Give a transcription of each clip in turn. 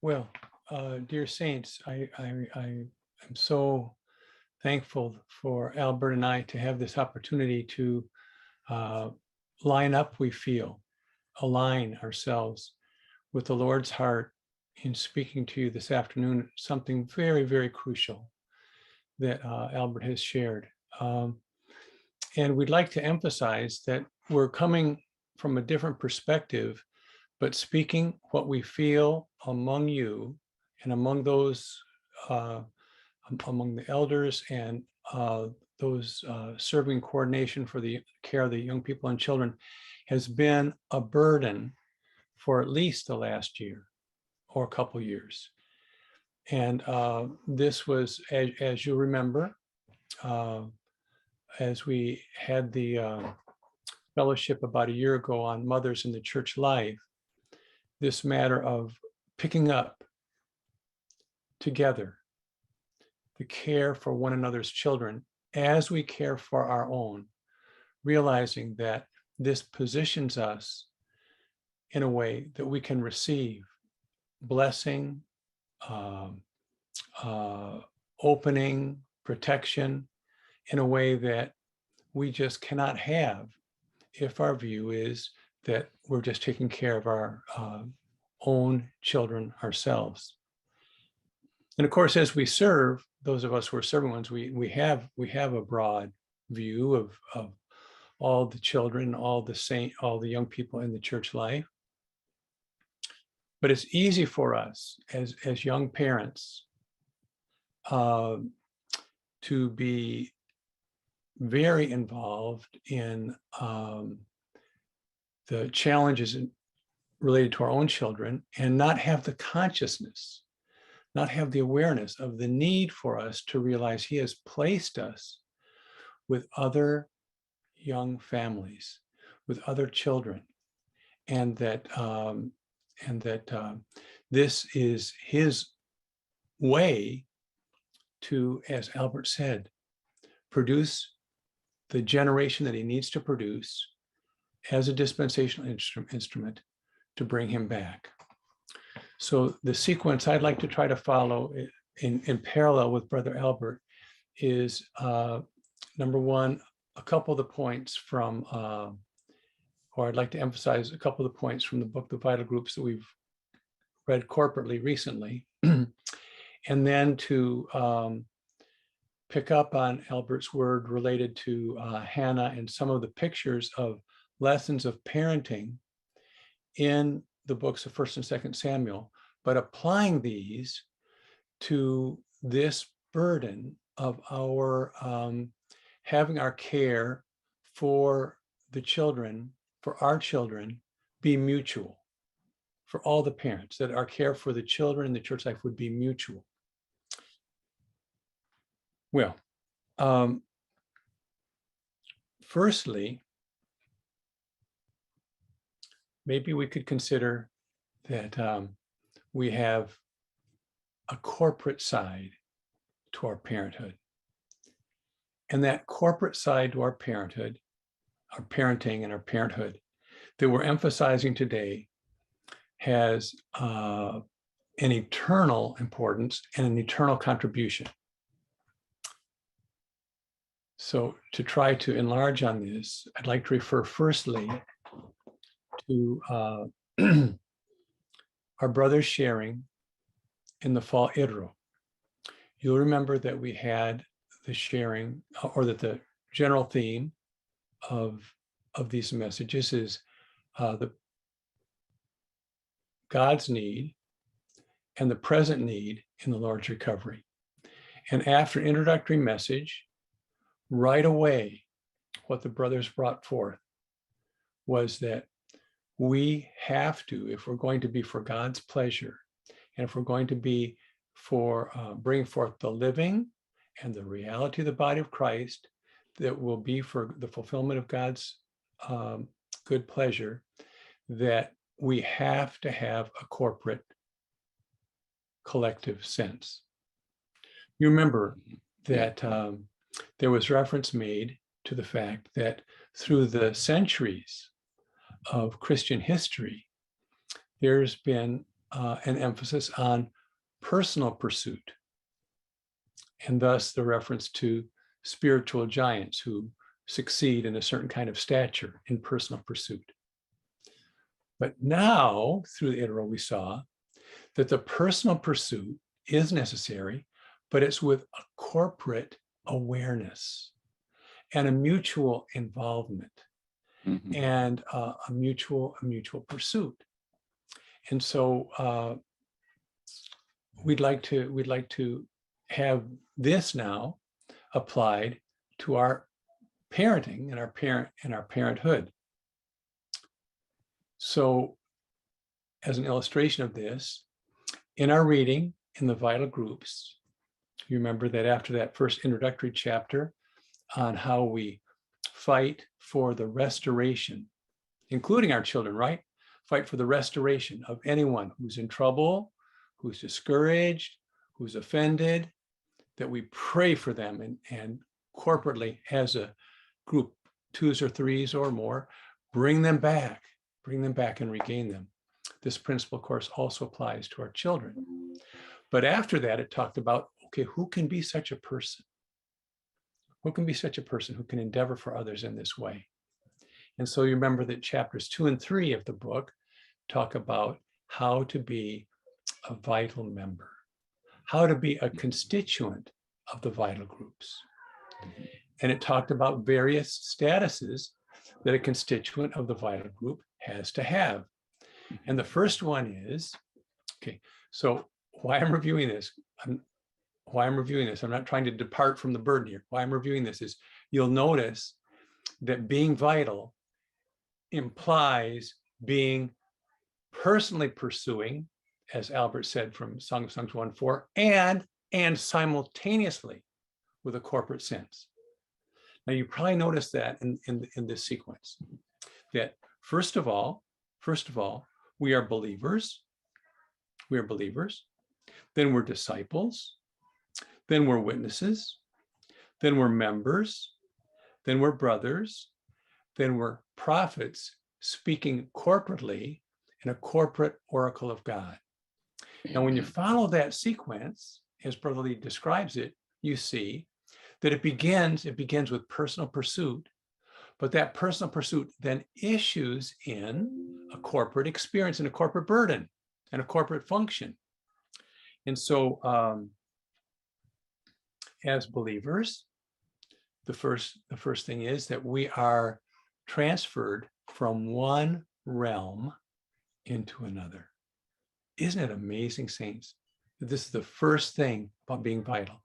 Well, dear saints, I am so thankful for Albert and I to have this opportunity to uh, line up, we feel, align ourselves with the Lord's heart in speaking to you this afternoon, something very, very crucial that Albert has shared. And we'd like to emphasize that we're coming from a different perspective, but speaking what we feel among you and among those, among the elders and those serving coordination for the care of the young people and children has been a burden for at least the last year or a couple years. And this was, as you remember, as we had the fellowship about a year ago on Mothers in the Church Life, this matter of picking up together the care for one another's children as we care for our own, realizing that this positions us in a way that we can receive blessing, opening, protection in a way that we just cannot have if our view is that we're just taking care of our own children ourselves. And of course, as we serve, those of us who are serving ones, we have a broad view of all the children, all the young people in the church life. But it's easy for us as young parents to be very involved in the challenges related to our own children and not have the consciousness, not have the awareness of the need for us to realize He has placed us with other young families, with other children, and that this is His way to, as Albert said, produce the generation that He needs to produce as a dispensational instrument to bring Him back. So the sequence I'd like to try to follow in parallel with Brother Albert is number one, a couple of the points from, or I'd like to emphasize a couple of the points from the book, The Vital Groups, that we've read corporately recently, and then to pick up on Albert's word related to Hannah and some of the pictures of lessons of parenting in the books of 1st and 2nd Samuel, but applying these to this burden of our having our care for the children, for our children, be mutual, for all the parents, that our care for the children in the church life would be mutual. Well, firstly, maybe we could consider that we have a corporate side to our parenthood. And that corporate side to our parenthood, our parenting and our parenthood that we're emphasizing today has an eternal importance and an eternal contribution. So to try to enlarge on this, I'd like to refer firstly to our brothers sharing in the fall Idro. You'll remember that we had the sharing, or that the general theme of these messages is the God's need and the present need in the Lord's recovery. And after an introductory message, right away, what the brothers brought forth was that we have to, if we're going to be for God's pleasure, and if we're going to be for bring forth the living and the reality of the body of Christ that will be for the fulfillment of God's good pleasure, that we have to have a corporate collective sense. You remember that there was reference made to the fact that through the centuries of Christian history, there's been an emphasis on personal pursuit, and thus the reference to spiritual giants who succeed in a certain kind of stature in personal pursuit. But now, through the Iteral, we saw that the personal pursuit is necessary, but it's with a corporate awareness and a mutual involvement and a mutual pursuit. And so we'd like to have this now applied to our parenting and our parenthood. So as an illustration of this, in our reading in the vital groups, you remember that after that first introductory chapter on how we fight for the restoration, including our children, right? Fight for the restoration of anyone who's in trouble, who's discouraged, who's offended, that we pray for them and corporately as a group, twos or threes or more, bring them back and regain them. This principle, of course, also applies to our children. But after that, it talked about, okay, who can be such a person? Who can be such a person who can endeavor for others in this way? And so you remember that chapters 2 and 3 of the book talk about how to be a vital member, how to be a constituent of the vital groups. And it talked about various statuses that a constituent of the vital group has to have. And the first one is, okay, so why I'm reviewing this, I'm not trying to depart from the burden here. Why I'm reviewing this is you'll notice that being vital implies being personally pursuing, as Albert said from Song of Songs 1:4, and simultaneously with a corporate sense. Now you probably noticed that in this sequence, that first of all, we are believers. Then we're disciples. Then we're witnesses. Then we're members. Then we're brothers. Then we're prophets speaking corporately in a corporate oracle of God. Now, when you follow that sequence, as Brother Lee describes it, you see that it begins with personal pursuit, but that personal pursuit then issues in a corporate experience and a corporate burden and a corporate function. And so as believers, the first thing is that we are transferred from one realm into another. Isn't it amazing, saints? This is the first thing about being vital,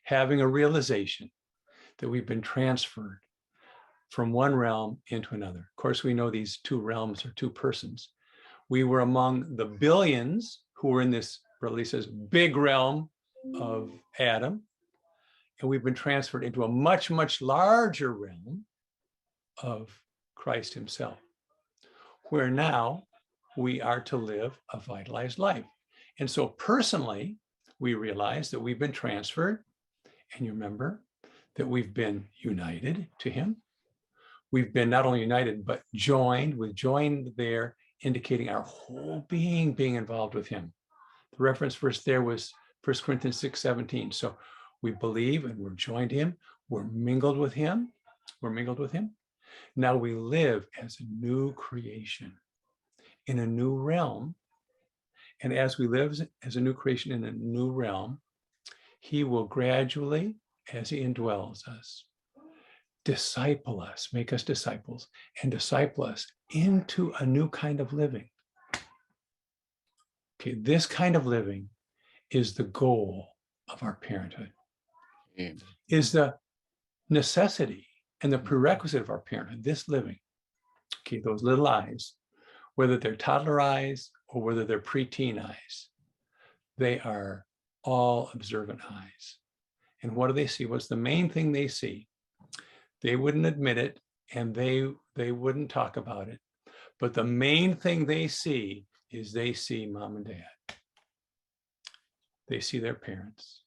having a realization that we've been transferred from one realm into another. Of course, we know these two realms are two persons. We were among the billions who were in this, Brother Lee says, big realm of Adam, and we've been transferred into a much, much larger realm of Christ himself, where now we are to live a vitalized life. And so personally, we realize that we've been transferred, and you remember that we've been united to him. We've been not only united, but joined, with joined there, indicating our whole being involved with him. The reference verse there was 1 Corinthians 6:17. So we believe and we're joined to him. We're mingled with him. Now we live as a new creation in a new realm. And as we live as a new creation in a new realm, he will gradually, as he indwells us, disciple us, make us disciples, and disciple us into a new kind of living. Okay, this kind of living is the goal of our parenthood, is the necessity and the prerequisite of our parenthood, this living. Okay, those little eyes, whether they're toddler eyes or whether they're preteen eyes, they are all observant eyes. And what do they see? What's the main thing they see? They wouldn't admit it, and they wouldn't talk about it. But the main thing they see is they see mom and dad. They see their parents.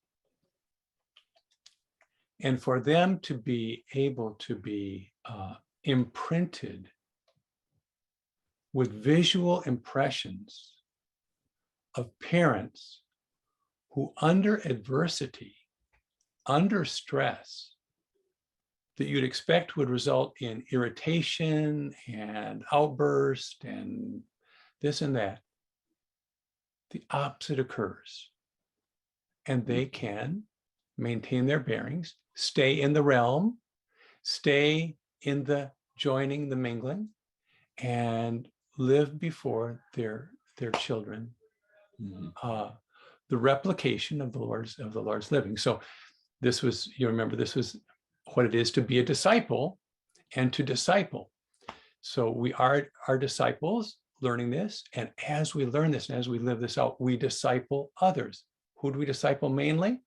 And for them to be able to be imprinted with visual impressions of parents who, under adversity, under stress, that you'd expect would result in irritation and outburst and this and that, the opposite occurs. And they can maintain their bearings, stay in the realm, stay in the joining, the mingling, and live before their children, the replication of the Lord's living. So this was, you remember, this was what it is to be a disciple and to disciple. So we are disciples learning this. And as we learn this and as we live this out, we disciple others. Who do we disciple mainly?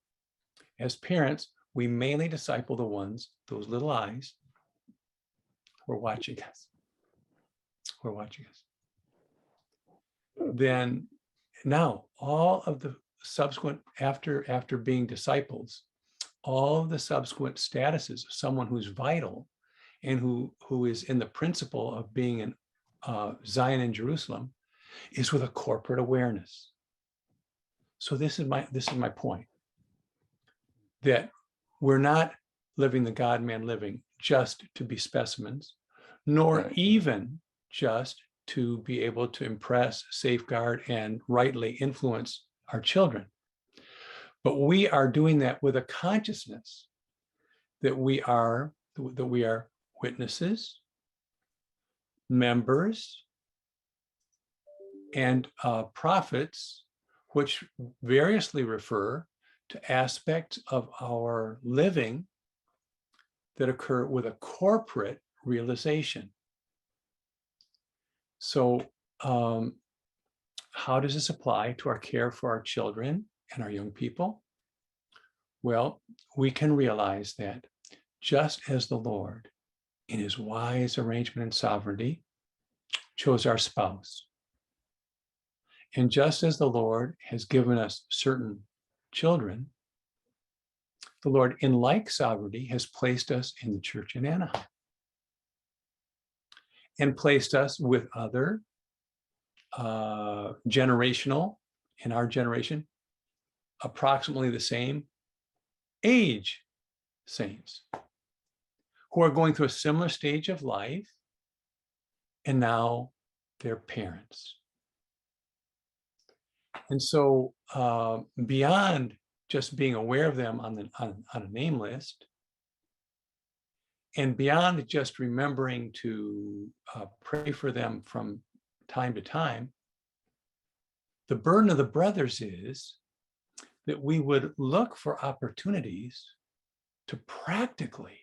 As parents, we mainly disciple the ones, those little eyes, who are watching us. Who are watching us. Then now all of the subsequent, after being disciples, all of the subsequent statuses of someone who's vital and who is in the principle of being in Zion and Jerusalem is with a corporate awareness. So this is my point, that we're not living the God-man living just to be specimens, nor even just to be able to impress, safeguard, and rightly influence our children. But we are doing that with a consciousness that we are witnesses, members, and prophets, which variously refer to aspects of our living that occur with a corporate realization. So how does this apply to our care for our children and our young people? Well, we can realize that just as the Lord, in his wise arrangement and sovereignty, chose our spouse, and just as the Lord has given us certain children, the Lord, in like sovereignty, has placed us in the church in Anaheim and placed us with other generational, in our generation, approximately the same age saints who are going through a similar stage of life, and now they're parents. And so beyond just being aware of them on a name list, and beyond just remembering to pray for them from time to time, the burden of the brothers is that we would look for opportunities to practically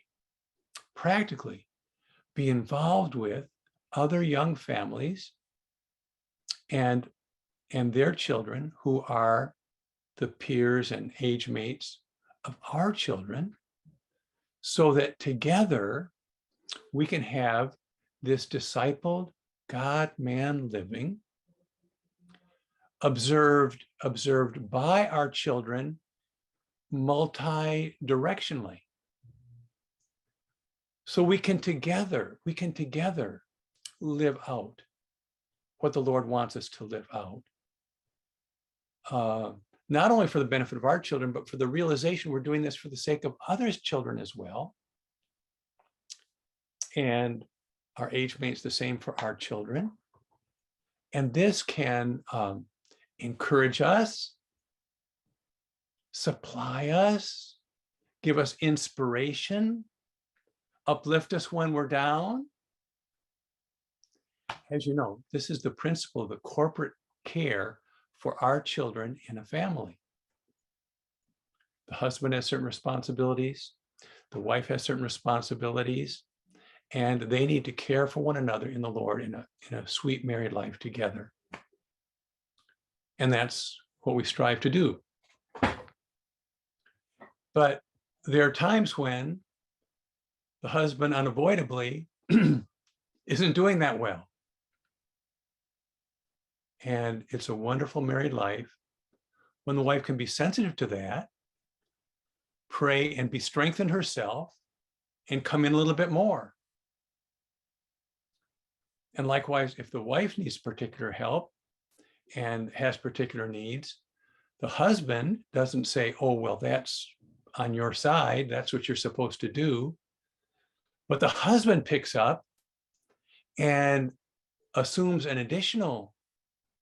be involved with other young families and their children who are the peers and age mates of our children, so that together we can have this discipled God-man living observed by our children multi-directionally. So we can together live out what the Lord wants us to live out. Not only for the benefit of our children, but for the realization we're doing this for the sake of others' children as well. And our age mates the same for our children. And this can encourage us, supply us, give us inspiration, uplift us when we're down. As you know, this is the principle of the corporate care for our children in a family. The husband has certain responsibilities, the wife has certain responsibilities, and they need to care for one another in the Lord in a sweet married life together. And that's what we strive to do. But there are times when the husband unavoidably isn't doing that well. And it's a wonderful married life when the wife can be sensitive to that, pray and be strengthened herself, and come in a little bit more. And likewise, if the wife needs particular help, and has particular needs. The husband doesn't say, oh, well, that's on your side. That's what you're supposed to do. But the husband picks up and assumes an additional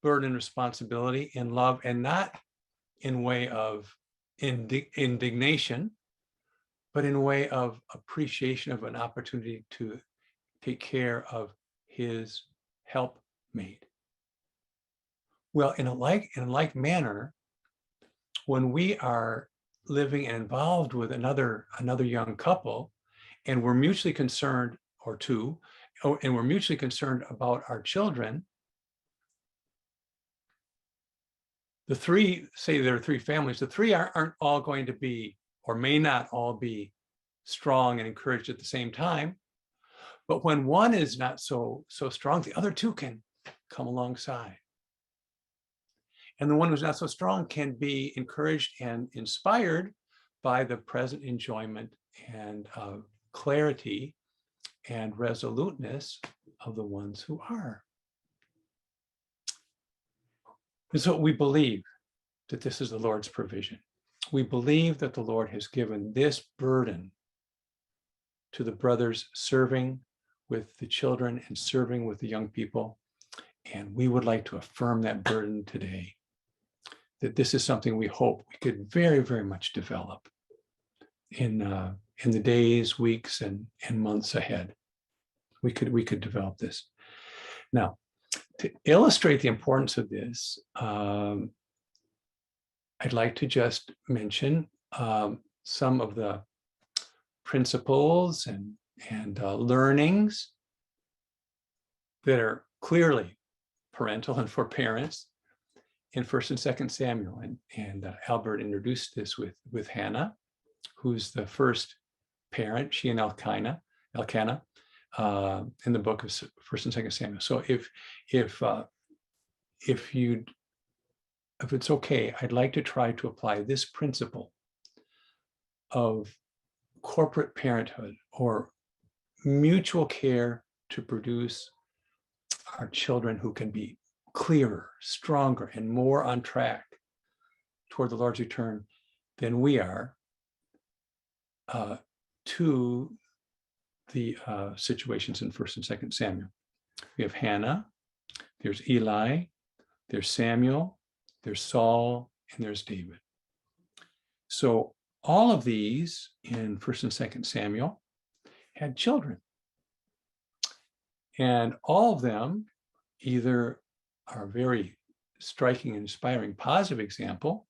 burden and responsibility in love, and not in way of indignation, but in way of appreciation of an opportunity to take care of his helpmate. Well, in a like manner, when we are living and involved with another young couple, and we're mutually concerned, or two, and we're mutually concerned about our children, the three, say there are three families, the three aren't all going to be, or may not all be, strong and encouraged at the same time. But when one is not so strong, the other two can come alongside. And the one who's not so strong can be encouraged and inspired by the present enjoyment and clarity and resoluteness of the ones who are. And so we believe that this is the Lord's provision. We believe that the Lord has given this burden to the brothers serving with the children and serving with the young people. And we would like to affirm that burden today, that this is something we hope we could very, very much develop in the days, weeks, and months ahead. We could develop this. Now, to illustrate the importance of this, I'd like to just mention some of the principles and learnings that are clearly parental and for parents in 1st and 2nd Samuel. And Albert introduced this with Hannah, who's the first parent, she and Elkanah, in the book of 1st and 2nd Samuel. So if it's okay, I'd like to try to apply this principle of corporate parenthood, or mutual care, to produce our children who can be clearer, stronger, and more on track toward the Lord's return than we are, to the situations in 1st and 2nd Samuel. We have Hannah, there's Eli, there's Samuel, there's Saul, and there's David. So all of these in 1st and 2nd Samuel had children. And all of them either are very striking, inspiring, positive example,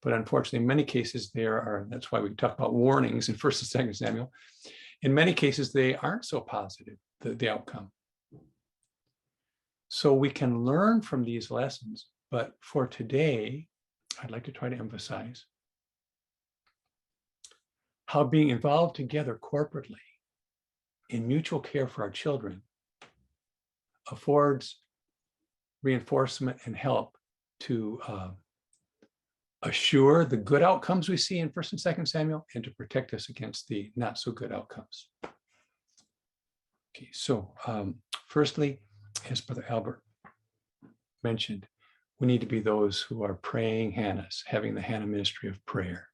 but unfortunately, in many cases, that's why we talk about warnings in 1st and 2nd Samuel. In many cases, they aren't so positive, the outcome. So we can learn from these lessons, but for today, I'd like to try to emphasize how being involved together corporately in mutual care for our children affords reinforcement and help to assure the good outcomes we see in 1st and 2nd Samuel, and to protect us against the not so good outcomes. Okay, so firstly, as Brother Albert mentioned, we need to be those who are praying Hannahs, having the Hannah ministry of prayer.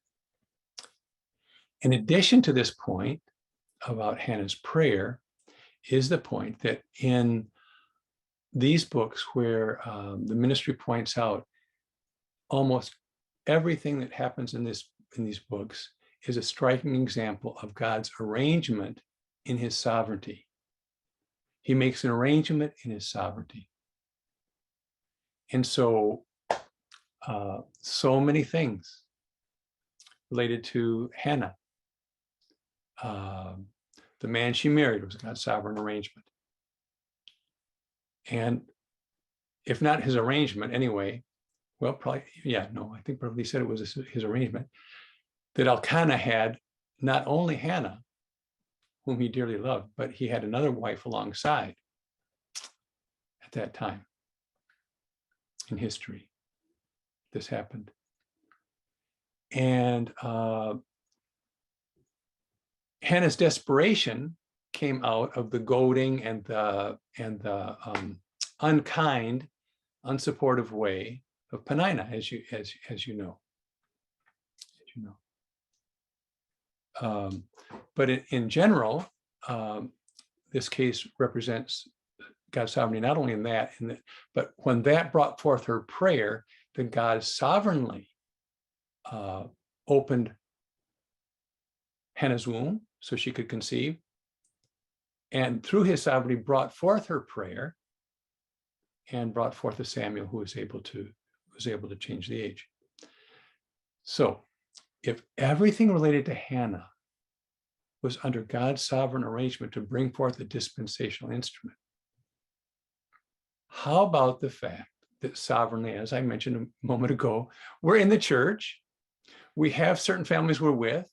In addition to this point about Hannah's prayer is the point that in these books, where the ministry points out almost everything that happens in these books is a striking example of God's arrangement in his sovereignty. He makes an arrangement in his sovereignty. And so, so many things related to Hannah. The man she married was God's sovereign arrangement. And if not his arrangement anyway, well, probably, yeah, no, I think probably said it was his arrangement, that Elkanah had not only Hannah, whom he dearly loved, but he had another wife alongside at that time in history. This happened. And Hannah's desperation came out of the goading and the unkind unsupportive way of Penina, as you know. But in general, this case represents God's sovereignty, not only in that, but when that brought forth her prayer, then God sovereignly opened Hannah's womb so she could conceive, and through his sovereignty brought forth her prayer and brought forth a Samuel who was able to change the age. So if everything related to Hannah was under God's sovereign arrangement to bring forth a dispensational instrument, how about the fact that sovereignly, as I mentioned a moment ago, we're in the church, we have certain families we're with,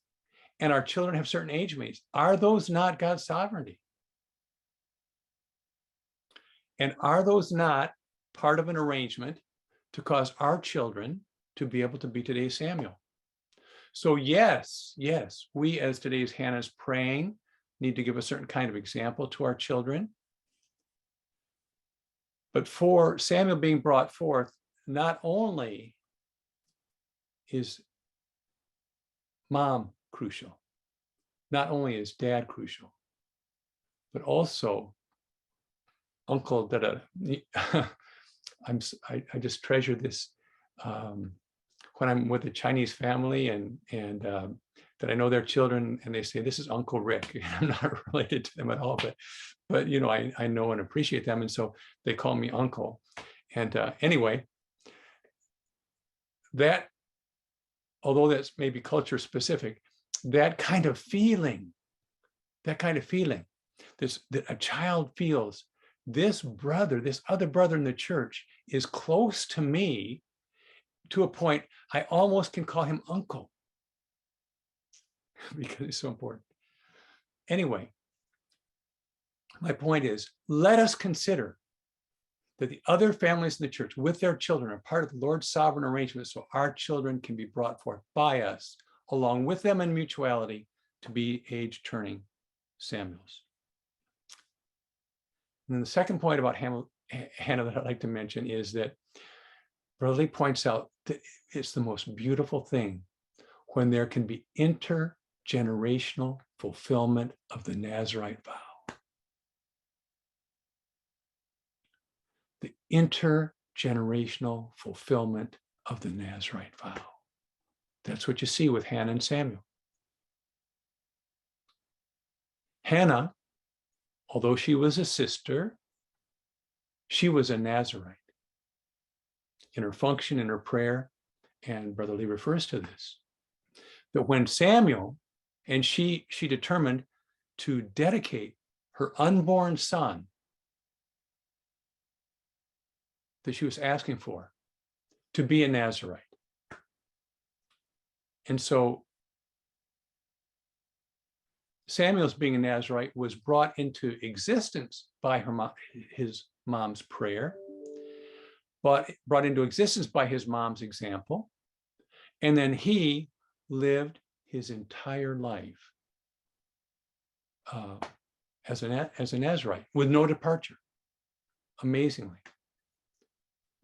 and our children have certain age mates? Are those not God's sovereignty? And are those not part of an arrangement to cause our children to be able to be today's Samuel? So yes, we as today's Hannah's praying need to give a certain kind of example to our children. But for Samuel being brought forth, not only is mom crucial, not only is dad crucial, but also uncle I just treasure this when I'm with a Chinese family and that I know their children, and they say, this is Uncle Rick. I'm not related to them at all, but you know, I know and appreciate them, and so they call me uncle. And anyway, that, although that's maybe culture specific, that kind of feeling, that a child feels, this other brother in the church is close to me to a point I almost can call him uncle because he's so important. Anyway, my point is, let us consider that the other families in the church with their children are part of the Lord's sovereign arrangement, so our children can be brought forth by us along with them in mutuality to be age-turning Samuels. And then the second point about Hannah that I'd like to mention is that Brother Lee points out that it's the most beautiful thing when there can be intergenerational fulfillment of the Nazarite vow. The intergenerational fulfillment of the Nazarite vow. That's what you see with Hannah and Samuel. Hannah, although she was a sister, she was a Nazarite in her function, in her prayer, and Brother Lee refers to this. That when Samuel, and she determined to dedicate her unborn son that she was asking for to be a Nazarite. And so Samuel's being a Nazarite was brought into existence by his mom's prayer, but brought into existence by his mom's example. And then he lived his entire life as a Nazarite with no departure, amazingly.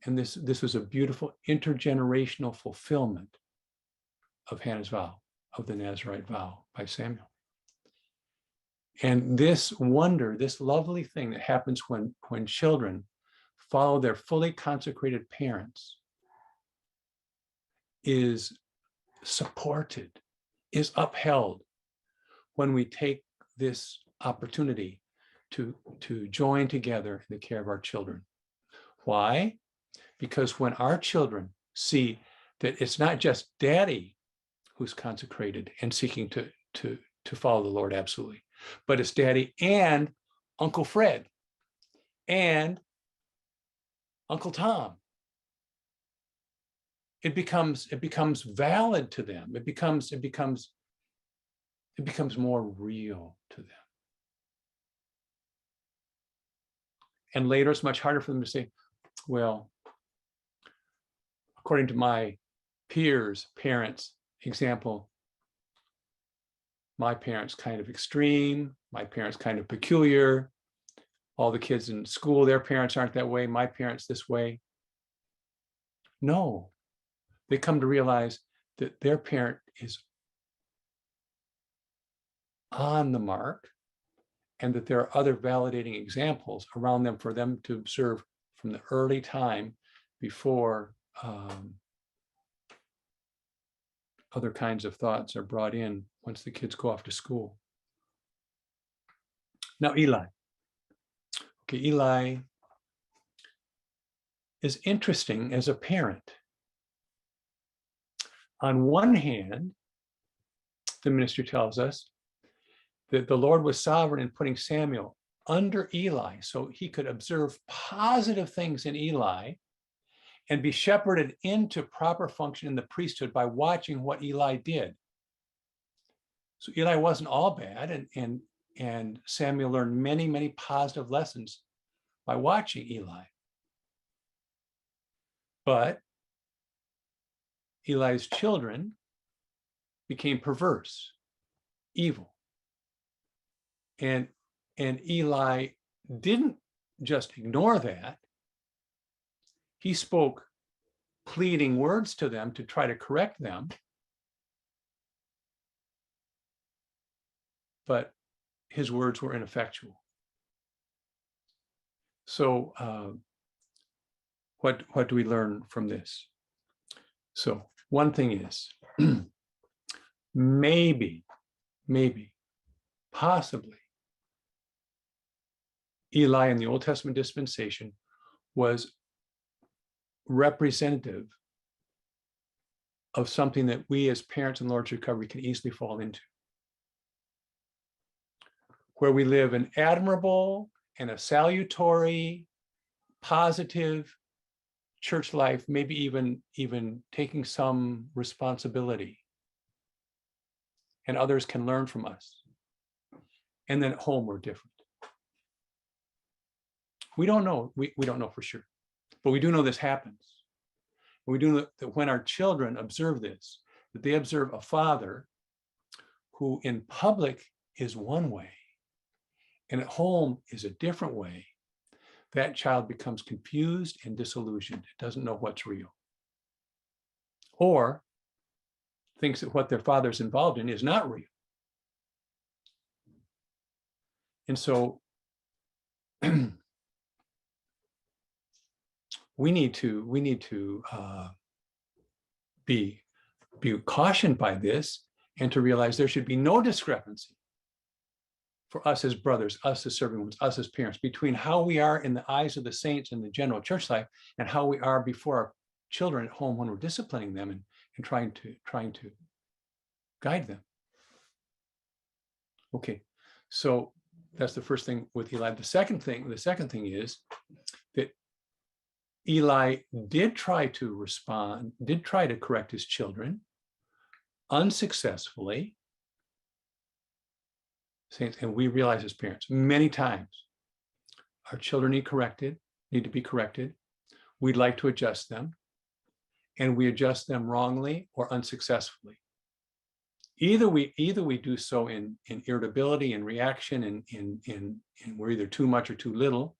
And this was a beautiful intergenerational fulfillment of Hannah's vow, of the Nazarite vow by Samuel. And this wonder, this lovely thing that happens when children follow their fully consecrated parents is supported, is upheld when we take this opportunity to join together in the care of our children. Why? Because when our children see that it's not just daddy who's consecrated and seeking to follow the Lord absolutely, but it's daddy and Uncle Fred and Uncle Tom. It becomes valid to them. It becomes more real to them. And later it's much harder for them to say, well, according to my peers' parents' example, my parents kind of extreme, my parents kind of peculiar, all the kids in school, their parents aren't that way, my parents this way. No, they come to realize that their parent is on the mark and that there are other validating examples around them for them to observe from the early time before other kinds of thoughts are brought in once the kids go off to school. Now, Eli. Okay, Eli is interesting as a parent. On one hand, the ministry tells us that the Lord was sovereign in putting Samuel under Eli so he could observe positive things in Eli and be shepherded into proper function in the priesthood by watching what Eli did. So Eli wasn't all bad, and Samuel learned many, many positive lessons by watching Eli. But Eli's children became perverse, evil. And Eli didn't just ignore that. He spoke pleading words to them to try to correct them. But his words were ineffectual. So what do we learn from this? So one thing is, maybe, possibly, Eli in the Old Testament dispensation was representative of something that we as parents in Lord's Recovery can easily fall into, where we live an admirable and a salutary, positive church life, maybe even taking some responsibility, and others can learn from us. And then at home, we're different. We don't know. We don't know for sure, but we do know this happens. We do know that when our children observe this, that they observe a father who in public is one way and at home is a different way, that child becomes confused and disillusioned. It doesn't know what's real. Or thinks that what their father's involved in is not real. And so we need to be cautioned by this and to realize there should be no discrepancy for us as brothers, us as serving ones, us as parents, between how we are in the eyes of the saints in the general church life and how we are before our children at home when we're disciplining them and trying to guide them. Okay, so that's the first thing with Eli. The second thing is that Eli did try to respond, did try to correct his children unsuccessfully. And we realize as parents, many times our children need to be corrected. We'd like to adjust them, and we adjust them wrongly or unsuccessfully. Either we do so in irritability and reaction, and we're either too much or too little,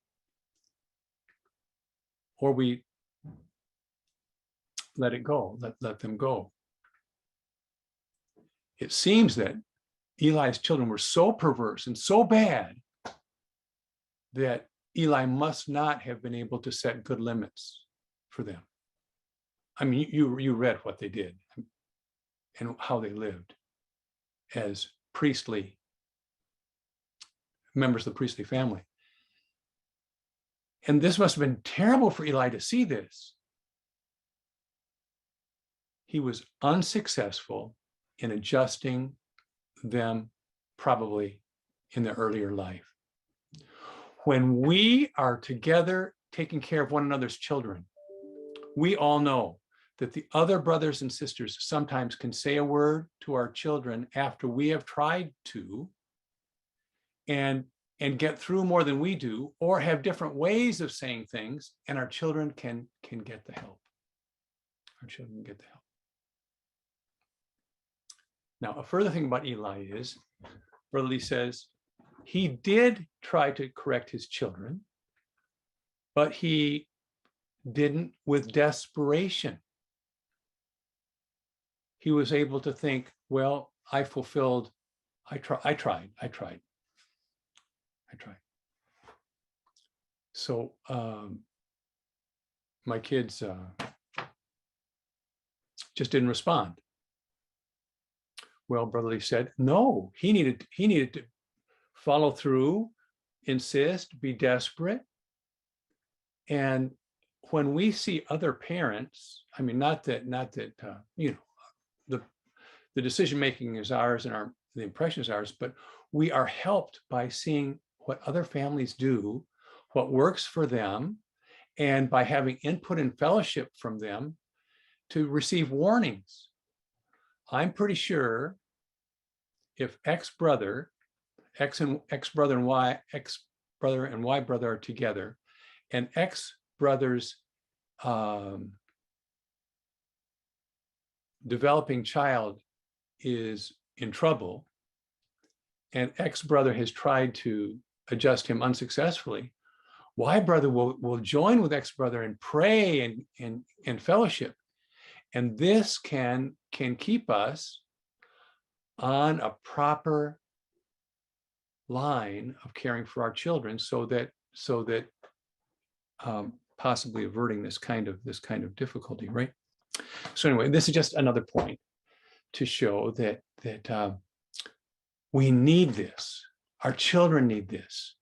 or we let it go, let them go. It seems that Eli's children were so perverse and so bad that Eli must not have been able to set good limits for them. I mean, you read what they did and how they lived as priestly members of the priestly family. And this must have been terrible for Eli to see this. He was unsuccessful in adjusting them probably in their earlier life. When we are together taking care of one another's children, we all know that the other brothers and sisters sometimes can say a word to our children after we have tried to and get through more than we do, or have different ways of saying things, and our children can get the help. Our children can get the help. Now, a further thing about Eli is, Brother Lee says, he did try to correct his children, but he didn't, with desperation, he was able to think, well, I tried. So my kids just didn't respond. Well, Brother Lee said, no, he needed to follow through, insist, be desperate. And when we see other parents, I mean, not that the decision making is ours and the impression is ours, but we are helped by seeing what other families do, what works for them, and by having input and fellowship from them to receive warnings. I'm pretty sure if X brother and Y brother are together, and X brother's developing child is in trouble, and X brother has tried to adjust him unsuccessfully, Y brother will join with X brother and pray and fellowship. And this can keep us on a proper line of caring for our children, so that possibly averting this kind of difficulty, right? So anyway, this is just another point to show that we need this. Our children need this.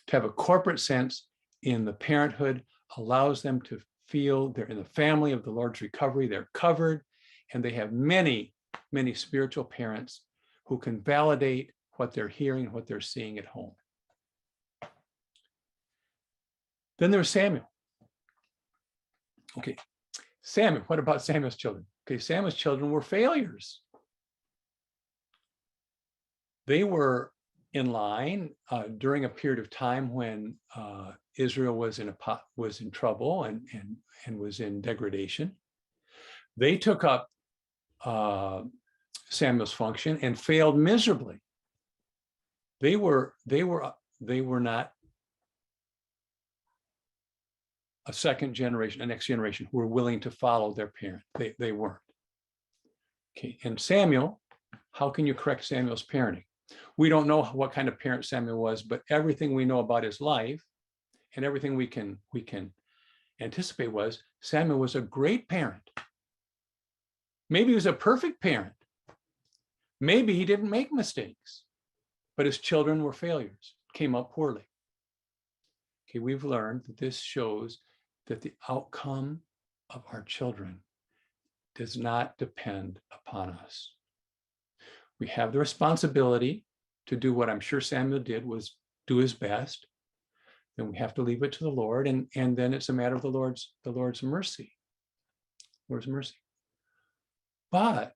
To have a corporate sense in the parenthood allows them to feel they're in the family of the Lord's recovery, they're covered, and they have many, many spiritual parents who can validate what they're hearing, what they're seeing at home. Then there's Samuel. Okay, Samuel, what about Samuel's children? Okay, Samuel's children were failures. They were in line during a period of time when Israel was in trouble and was in degradation. They took up Samuel's function and failed miserably. They were not a second generation, a next generation who were willing to follow their parent. They weren't. Okay, and Samuel, how can you correct Samuel's parenting? We don't know what kind of parent Samuel was, but everything we know about his life and everything we can anticipate was Samuel was a great parent. Maybe he was a perfect parent. Maybe he didn't make mistakes, but his children were failures, came up poorly. Okay, we've learned that this shows that the outcome of our children does not depend upon us. We have the responsibility to do what I'm sure Samuel did, was do his best. Then we have to leave it to the Lord, and then it's a matter of the Lord's mercy. Lord's mercy. But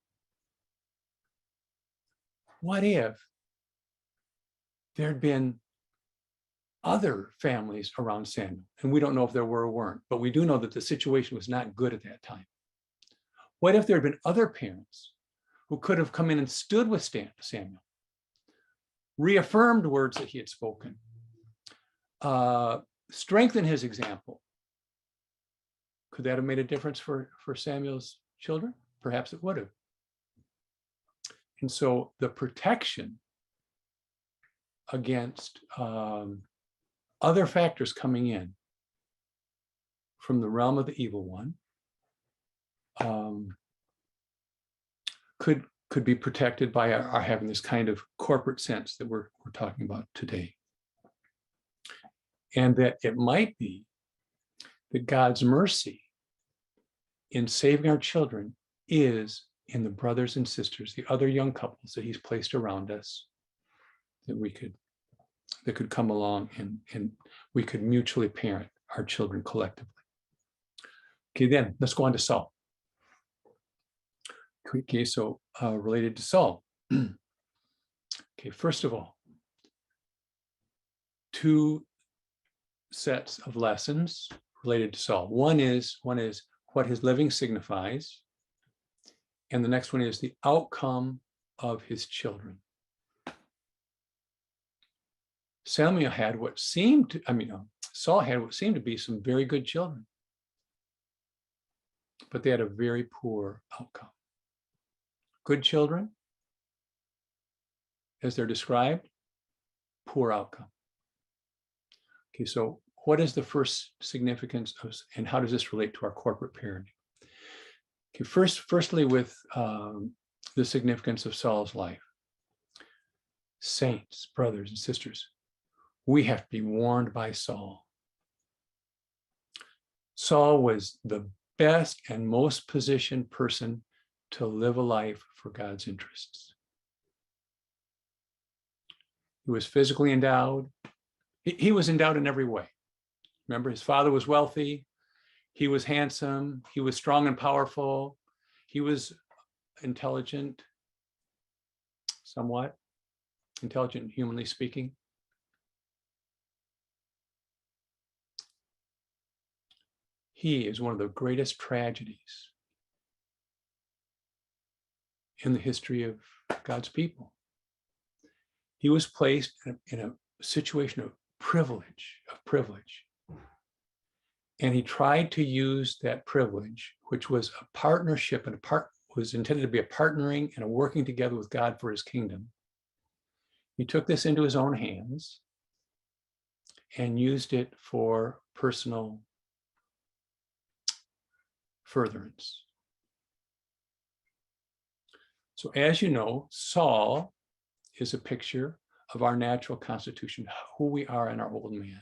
what if there'd been other families around Samuel? And we don't know if there were or weren't, but we do know that the situation was not good at that time. What if there had been other parents who could have come in and stood with Samuel, reaffirmed words that he had spoken, strengthened his example? Could that have made a difference for Samuel's children? Perhaps it would have. And so the protection against other factors coming in from the realm of the evil one could be protected by our having this kind of corporate sense that we're talking about today. And that it might be that God's mercy in saving our children is in the brothers and sisters, the other young couples that he's placed around us, that could come along and we could mutually parent our children collectively. Okay, then let's go on to Saul. Okay, so related to Saul. Okay, first of all, two sets of lessons related to Saul. One is what his living signifies, and the next one is the outcome of his children. Saul had what seemed to be some very good children. but they had a very poor outcome. Good children, as they're described, poor outcome. Okay, so what is the first significance of, and how does this relate to our corporate parenting? Okay, firstly, with the significance of Saul's life. Saints, brothers and sisters, we have to be warned by Saul. Saul was the best and most positioned person to live a life for God's interests. He was physically endowed. He was endowed in every way. Remember, his father was wealthy. He was handsome. He was strong and powerful. He was intelligent, somewhat intelligent, humanly speaking. He is one of the greatest tragedies in the history of God's people. He was placed in a situation of privilege, and he tried to use that privilege, which was a partnership and was intended to be a partnering and a working together with God for his kingdom. He took this into his own hands and used it for personal furtherance. So as you know, Saul is a picture of our natural constitution, who we are in our old man.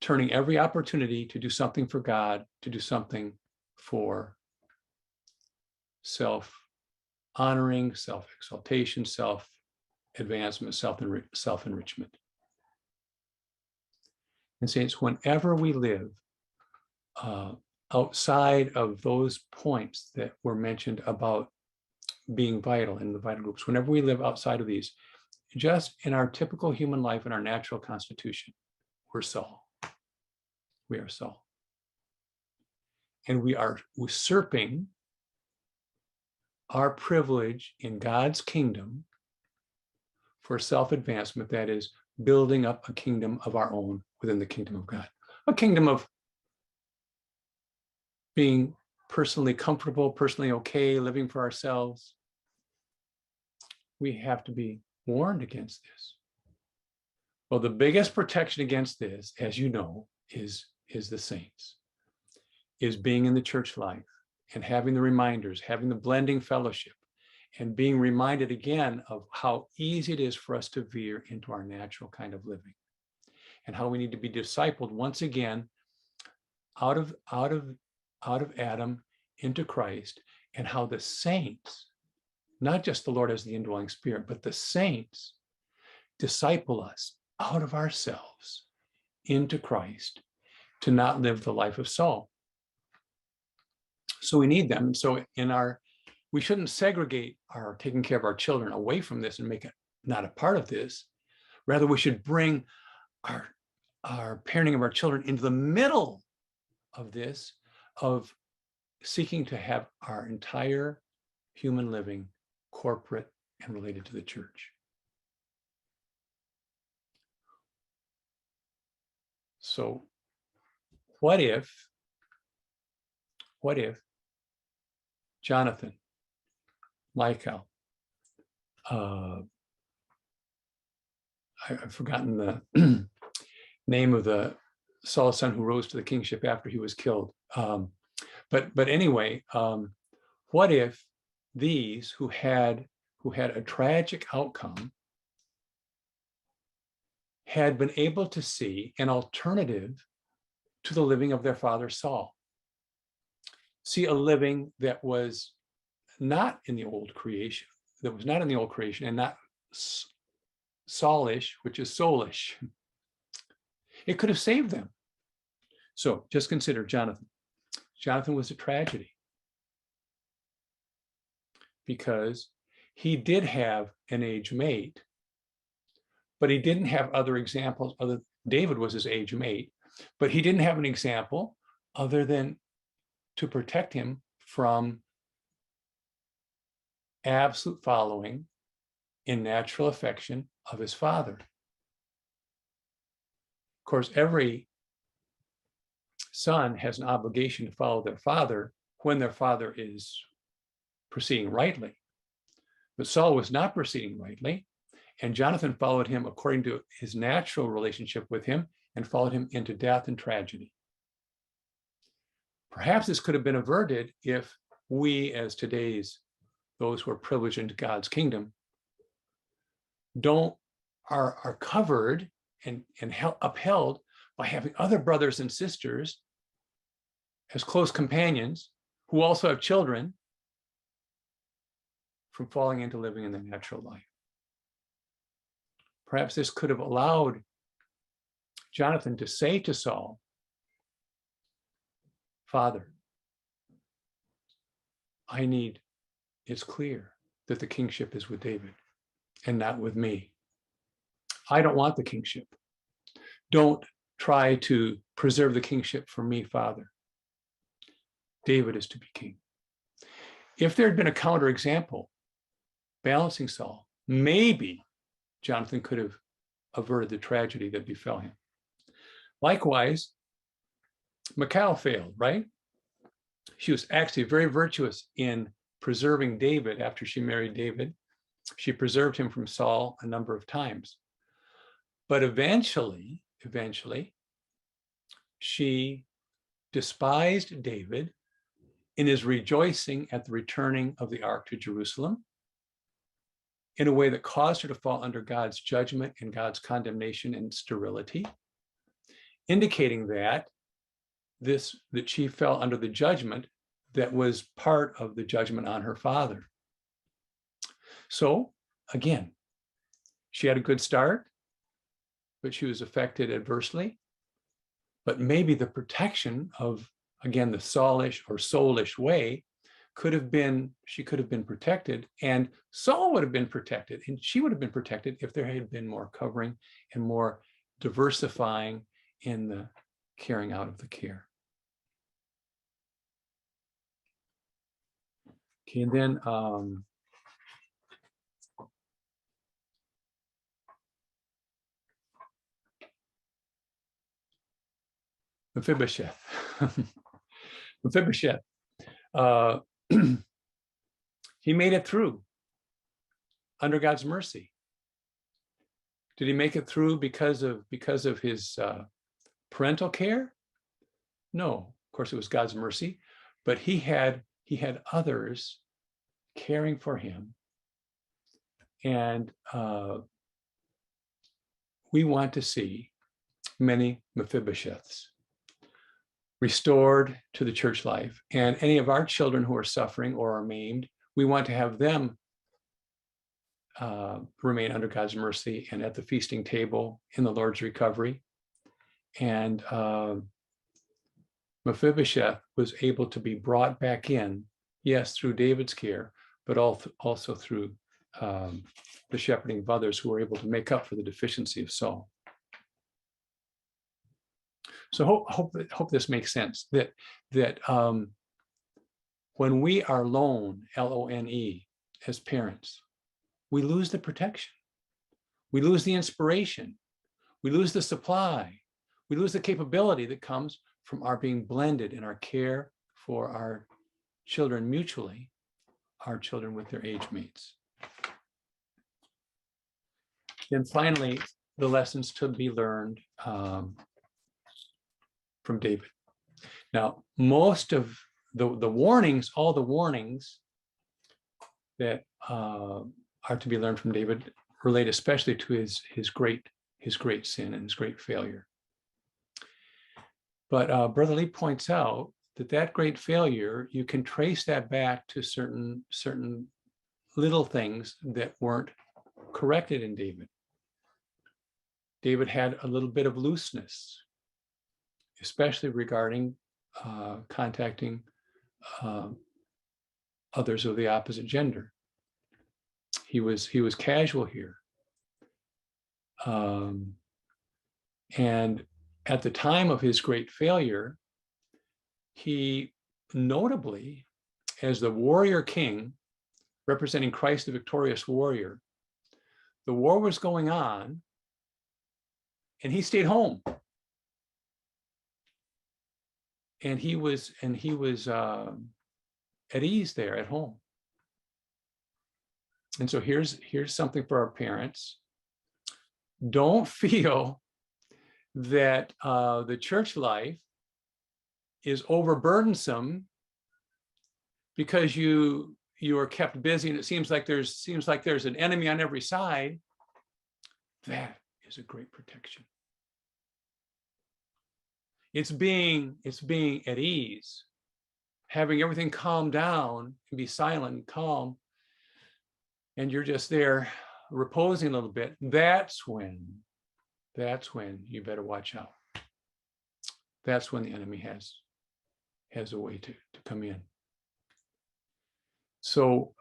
Turning every opportunity to do something for God, to do something for self-honoring, self-exaltation, self-advancement, self-enrichment. And saints, whenever we live outside of those points that were mentioned about being vital in the vital groups, whenever we live outside of these, just in our typical human life and our natural constitution, we're Saul. We are Saul. And we are usurping our privilege in God's kingdom for self-advancement, that is, building up a kingdom of our own within the kingdom of God. A kingdom of being personally comfortable, personally okay, living for ourselves. We have to be warned against this. Well, the biggest protection against this, as you know, is the saints, is being in the church life and having the reminders, having the blending fellowship, and being reminded again of how easy it is for us to veer into our natural kind of living, and how we need to be discipled once again out of Adam into Christ, and how the saints, not just the Lord as the indwelling spirit, but the saints disciple us out of ourselves into Christ to not live the life of Saul. So we need them. And so we shouldn't segregate our taking care of our children away from this and make it not a part of this. Rather, we should bring our parenting of our children into the middle of this, of seeking to have our entire human living corporate and related to the church. So what if Jonathan, Michael, I've forgotten the name of the Saul's son who rose to the kingship after he was killed. But anyway, what if these who had a tragic outcome had been able to see an alternative to the living of their father Saul? See a living that was not in the old creation, and not Saulish, which is soulish. It could have saved them. So just consider Jonathan. Jonathan was a tragedy because he did have an age mate, but he didn't have other examples. David was his age mate, but he didn't have an example other than to protect him from absolute following in natural affection of his father. Of course, every son has an obligation to follow their father when their father is proceeding rightly. But Saul was not proceeding rightly, and Jonathan followed him according to his natural relationship with him and followed him into death and tragedy. Perhaps this could have been averted if we, as today's those who are privileged into God's kingdom, are covered and upheld by having other brothers and sisters as close companions who also have children from falling into living in their natural life. Perhaps this could have allowed Jonathan to say to Saul, Father, it's clear that the kingship is with David and not with me. I don't want the kingship. Don't try to preserve the kingship for me, Father. David is to be king. If there had been a counterexample balancing Saul, maybe Jonathan could have averted the tragedy that befell him. Likewise, Michal failed, right? She was actually very virtuous in preserving David after she married David. She preserved him from Saul a number of times. But eventually, she despised David in his rejoicing at the returning of the ark to Jerusalem in a way that caused her to fall under God's judgment and God's condemnation and sterility, indicating that she fell under the judgment that was part of the judgment on her father. So again, she had a good start, but she was affected adversely. But maybe the protection of, again, the Saulish or soulish way she could have been protected, and Saul would have been protected, and she would have been protected if there had been more covering and more diversifying in the carrying out of the care. Okay, and then Mephibosheth. Mephibosheth. He made it through under God's mercy. Did he make it through because of his parental care? No, of course it was God's mercy, but he had others caring for him, and we want to see many Mephibosheths restored to the church life. And any of our children who are suffering or are maimed, we want to have them remain under God's mercy and at the feasting table in the Lord's recovery. And Mephibosheth was able to be brought back in, yes, through David's care, but also through the shepherding of others who were able to make up for the deficiency of Saul. So hope this makes sense, that when we are lone, L-O-N-E, as parents, we lose the protection. We lose the inspiration. We lose the supply. We lose the capability that comes from our being blended in our care for our children mutually, our children with their age mates. Then finally, the lessons to be learned from David. Now, most of the warnings, all the warnings that are to be learned from David relate especially to his great sin and his great failure. But Brother Lee points out that great failure, you can trace that back to certain little things that weren't corrected in David. David had a little bit of looseness, especially regarding contacting others of the opposite gender. He was casual here. And at the time of his great failure, he notably, as the warrior king, representing Christ the victorious warrior, the war was going on, and he stayed home. And he was at ease there at home. And so here's something for our parents. Don't feel that the church life is overburdensome because you are kept busy and it seems like there's an enemy on every side. That is a great protection. It's being at ease, having everything calm down and be silent and calm, and you're just there reposing a little bit. That's when you better watch out. That's when the enemy has a way to come in. So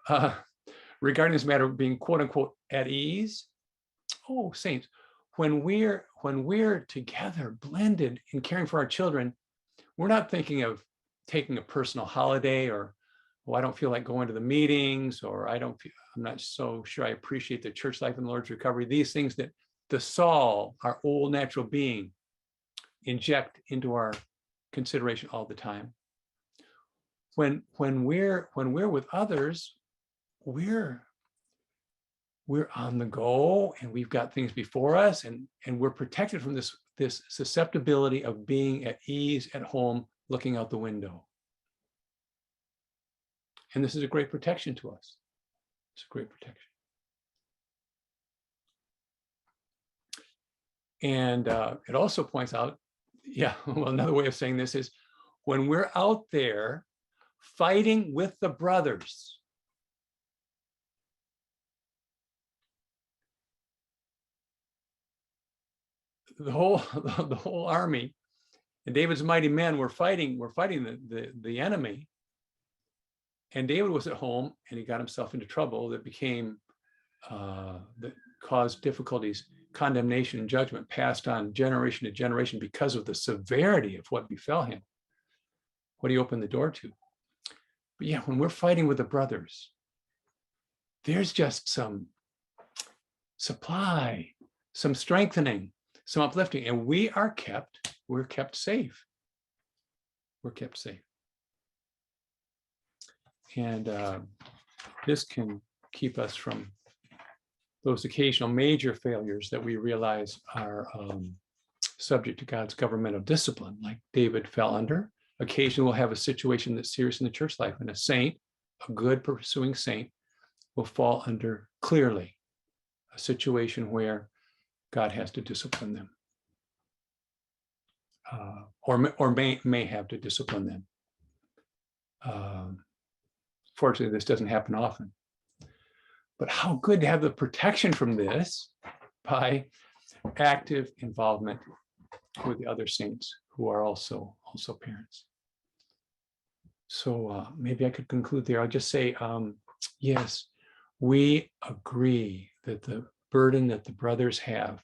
regarding this matter of being quote unquote at ease, oh saints, when we're together, blended in caring for our children, we're not thinking of taking a personal holiday or, oh, I don't feel like going to the meetings, or I'm not so sure I appreciate the church life and the Lord's recovery. These things that the Saul, our old natural being, inject into our consideration all the time. When we're with others, we're on the go and we've got things before us, and we're protected from this susceptibility of being at ease at home, looking out the window. And this is a great protection to us. It's a great protection. And it also points out, well, another way of saying this is when we're out there fighting with the brothers, the whole army and David's mighty men were fighting the enemy. And David was at home and he got himself into trouble that caused difficulties, condemnation, and judgment passed on generation to generation because of the severity of what befell him, what he opened the door to. But yeah, when we're fighting with the brothers, there's just some supply, some strengthening, some uplifting, and we're kept safe. We're kept safe. And this can keep us from those occasional major failures that we realize are subject to God's governmental discipline, like David fell under. Occasionally we'll have a situation that's serious in the church life, and a saint, a good pursuing saint, will fall under clearly a situation where God has to discipline them, or may have to discipline them. Fortunately, this doesn't happen often. But how good to have the protection from this by active involvement with the other saints who are also parents. So maybe I could conclude there. I'll just say, yes, we agree that the burden that the brothers have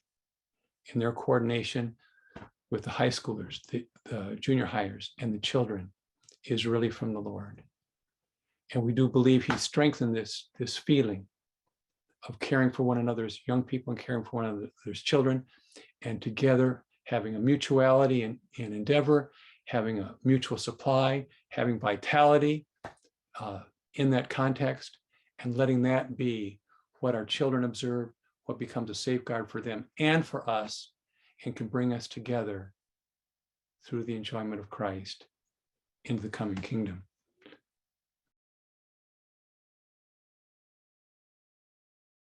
in their coordination with the high schoolers, the junior hires, and the children is really from the Lord. And we do believe he strengthened this feeling of caring for one another's young people and caring for one another's children, and together having a mutuality and endeavor, having a mutual supply, having vitality in that context, and letting that be what our children observe, what becomes a safeguard for them and for us, and can bring us together through the enjoyment of Christ into the coming kingdom.